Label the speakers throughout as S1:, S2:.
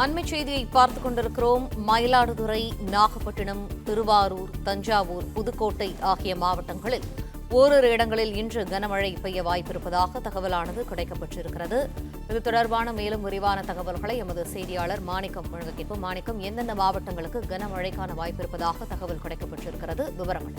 S1: அண்மை செய்தியை பார்த்துக் கொண்டிருக்கிறோம். மயிலாடுதுறை, நாகப்பட்டினம், திருவாரூர், தஞ்சாவூர், புதுக்கோட்டை ஆகிய மாவட்டங்களில் ஓரிரு இடங்களில் இன்று கனமழை பெய்ய வாய்ப்பிருப்பதாக தகவலானது கிடைக்கப்பட்டிருக்கிறது. இது தொடர்பான மேலும் விரிவான தகவல்களை எமது செய்தியாளர் மாணிக்கம் வழங்க கேட்போம். மாணிக்கம், எந்தெந்த மாவட்டங்களுக்கு கனமழைக்கான வாய்ப்பிருப்பதாக தகவல் கிடைக்கப்பட்டிருக்கிறது? விவரங்கள்.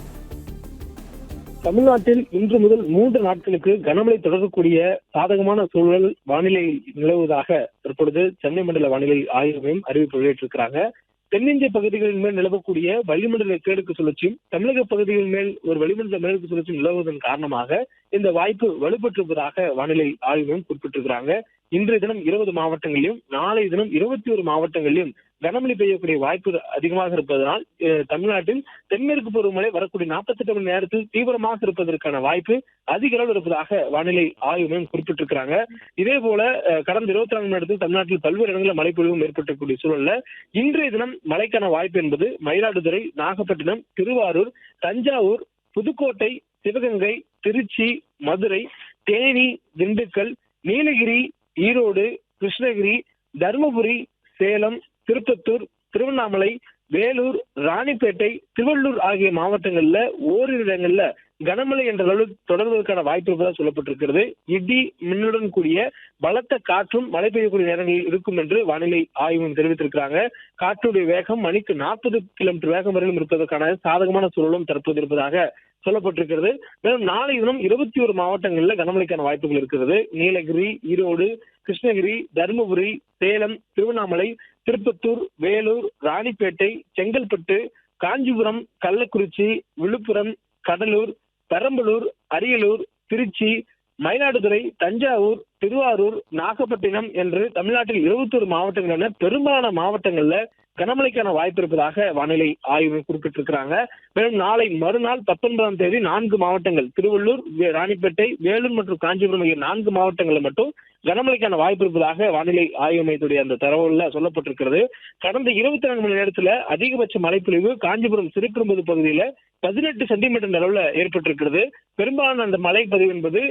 S2: தமிழ்நாட்டில் இன்று முதல் 3 நாட்களுக்கு கனமழை தொடரக்கூடிய சாதகமான சூழல் வானிலை நிலவுவதாக தற்பொழுது சென்னை மண்டல வானிலை ஆய்வு மையம் அறிவிப்பு வெளியிட்டிருக்கிறாங்க. தென்னிந்திய பகுதிகளின் மேல் நிலவக்கூடிய வளிமண்டல கிழக்கு சுழற்சியும் தமிழக பகுதிகளின் மேல் ஒரு வளிமண்டல மேற்கு சுழற்சி நிலவுவதன் காரணமாக இந்த வாய்ப்பு வலுப்பெற்றிருப்பதாக வானிலை ஆய்வு மையம் குறிப்பிட்டிருக்கிறாங்க. இன்றைய தினம் 20 மாவட்டங்களிலும் நாளை தினம் 21 மாவட்டங்களிலும் கனமழை பெய்யக்கூடிய வாய்ப்பு அதிகமாக இருப்பதனால் தமிழ்நாட்டில் தென்மேற்கு பருவமழை வரக்கூடிய 48 மணி நேரத்தில் தீவிரமாக இருப்பதற்கான வாய்ப்பு அதிக அளவில் இருப்பதாக வானிலை ஆய்வு மையம் குறிப்பிட்டிருக்கிறாங்க. இதே போல கடந்த 24 மணி நேரத்தில் தமிழ்நாட்டில் பல்வேறு இடங்களில் மழை பொழிவும் ஏற்பட்டக்கூடிய சூழல்ல இன்றைய தினம் மழைக்கான வாய்ப்பு என்பது மயிலாடுதுறை, நாகப்பட்டினம், திருவாரூர், தஞ்சாவூர், புதுக்கோட்டை, சிவகங்கை, திருச்சி, மதுரை, தேனி, திண்டுக்கல், நீலகிரி, ஈரோடு, கிருஷ்ணகிரி, தருமபுரி, சேலம், திருப்பத்தூர், திருவண்ணாமலை, வேலூர், ராணிப்பேட்டை, திருவள்ளூர் ஆகிய மாவட்டங்கள்ல ஓரிரு இடங்கள்ல கனமழை என்ற அளவில் தொடர்வதற்கான வாய்ப்பு இருப்பதாக சொல்லப்பட்டிருக்கிறது. இடி மின்னுடன் கூடிய பலத்த காற்றும் மழை பெய்யக்கூடிய நேரங்களில் இருக்கும் என்று வானிலை ஆய்வு தெரிவித்திருக்கிறாங்க. காற்றுடைய வேகம் மணிக்கு 40 கிலோமீட்டர் வேகம் வரையிலும் இருப்பதற்கான சாதகமான சூழலும் தற்போது இருப்பதாக சொல்லப்பட்டிருக்கிறது. மேலும் நாளை தினம் 21 மாவட்டங்களில் கனமழைக்கான வாய்ப்புகள் இருக்கிறது. நீலகிரி, ஈரோடு, கிருஷ்ணகிரி, தருமபுரி, சேலம், திருவண்ணாமலை, திருப்பத்தூர், வேலூர், ராணிப்பேட்டை, செங்கல்பட்டு, காஞ்சிபுரம், கள்ளக்குறிச்சி, விழுப்புரம், கடலூர், பெரம்பலூர், அரியலூர், திருச்சி, மயிலாடுதுறை, தஞ்சாவூர், திருவாரூர், நாகப்பட்டினம் என்று தமிழ்நாட்டில் 21 மாவட்டங்கள் என பெரும்பாலான மாவட்டங்கள்ல கனமழைக்கான வாய்ப்பு இருப்பதாக வானிலை ஆய்வு குறிப்பிட்டிருக்கிறாங்க. மேலும் நாளை மறுநாள் 19ஆம் தேதி 4 மாவட்டங்கள் திருவள்ளூர், ராணிப்பேட்டை, வேலூர் மற்றும் காஞ்சிபுரம் ஆகிய 4 மாவட்டங்களில் மட்டும் கனமழைக்கான வாய்ப்பு இருப்பதாக வானிலை ஆய்வு மையத்துடைய அந்த தகவல்ல சொல்லப்பட்டிருக்கிறது. கடந்த 24 மணி நேரத்துல அதிகபட்ச மழைப்பொழிவு காஞ்சிபுரம் சிறுபெரும்புதூர் பகுதியில 18 சென்டிமீட்டர் அளவுல ஏற்பட்டிருக்கிறது. பெரும்பாலான அந்த மழை பதிவு என்பது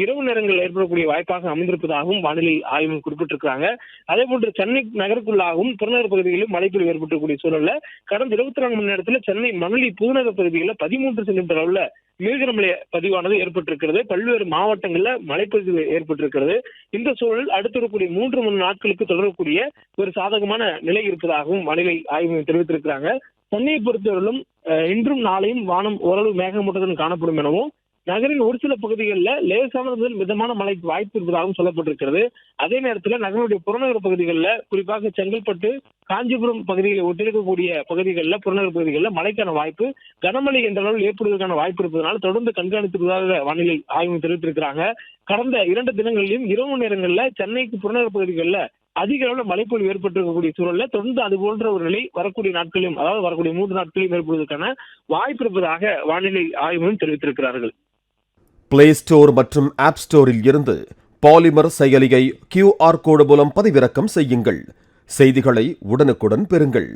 S2: இரவு நேரங்களில் ஏற்படக்கூடிய வாய்ப்பாக அமைந்திருப்பதாகவும் வானிலை ஆய்வு குறிப்பிட்டிருக்கிறாங்க. அதே போன்று சென்னை நகருக்குள்ளாகவும் புறநகர் பகுதிகளிலும் மழைப்பொழிவு ஏற்பட்டக்கூடிய சூழல்ல கடந்த 24 மணி நேரத்தில் சென்னை மணலி புதுநகர் பகுதிகளில் 13 சென்டிமீட்டர் அளவுல மிதமழை பதிவானது ஏற்பட்டிருக்கிறது. பல்வேறு மாவட்டங்கள்ல மழைப்பொழிவு ஏற்பட்டிருக்கிறது. இந்த சூழல் அடுத்து வரக்கூடிய 3 நாட்களுக்கு தொடரக்கூடிய ஒரு சாதகமான நிலை இருப்பதாகவும் வானிலை ஆய்வு தெரிவித்திருக்கிறாங்க. சென்னையை பொறுத்தவரையிலும் இன்றும் நாளையும் வானம் ஓரளவு மேகமூட்டத்துடன் காணப்படும் எனவும் நகரின் ஒரு சில பகுதிகளில் லேசான முதல் மிதமான மழைக்கு வாய்ப்பு இருப்பதாகவும் சொல்லப்பட்டிருக்கிறது. அதே நேரத்தில் நகருடைய புறநகர் பகுதிகளில் குறிப்பாக செங்கல்பட்டு, காஞ்சிபுரம் பகுதிகளை ஒட்டியிருக்கக்கூடிய பகுதிகளில் புறநகர் பகுதிகளில் மழைக்கான வாய்ப்பு கனமழை என்ற அளவில் ஏற்படுவதற்கான வாய்ப்பு இருப்பதனால் தொடர்ந்து கண்காணித்திருப்பதாக வானிலை ஆய்வு தெரிவித்திருக்கிறாங்க. கடந்த 2 தினங்களிலும் இரவு நேரங்களில் சென்னைக்கு புறநகர் பகுதிகளில் அதிக அளவில் மழைப்பொழிவு ஏற்பட்டிருக்கக்கூடிய சூழல்ல தொடர்ந்து அது போன்ற ஒரு நிலை வரக்கூடிய நாட்களிலும், அதாவது வரக்கூடிய 3 நாட்களிலும் ஏற்படுவதற்கான வாய்ப்பு இருப்பதாக வானிலை ஆய்வு தெரிவித்திருக்கிறார்கள்.
S3: பிளே ஸ்டோர் மற்றும் ஆப் ஸ்டோரில் இருந்து பாலிமர் செயலியை QR கோடு மூலம் பதிவிறக்கம் செய்யுங்கள். செய்திகளை உடனுக்குடன் பெறுங்கள்.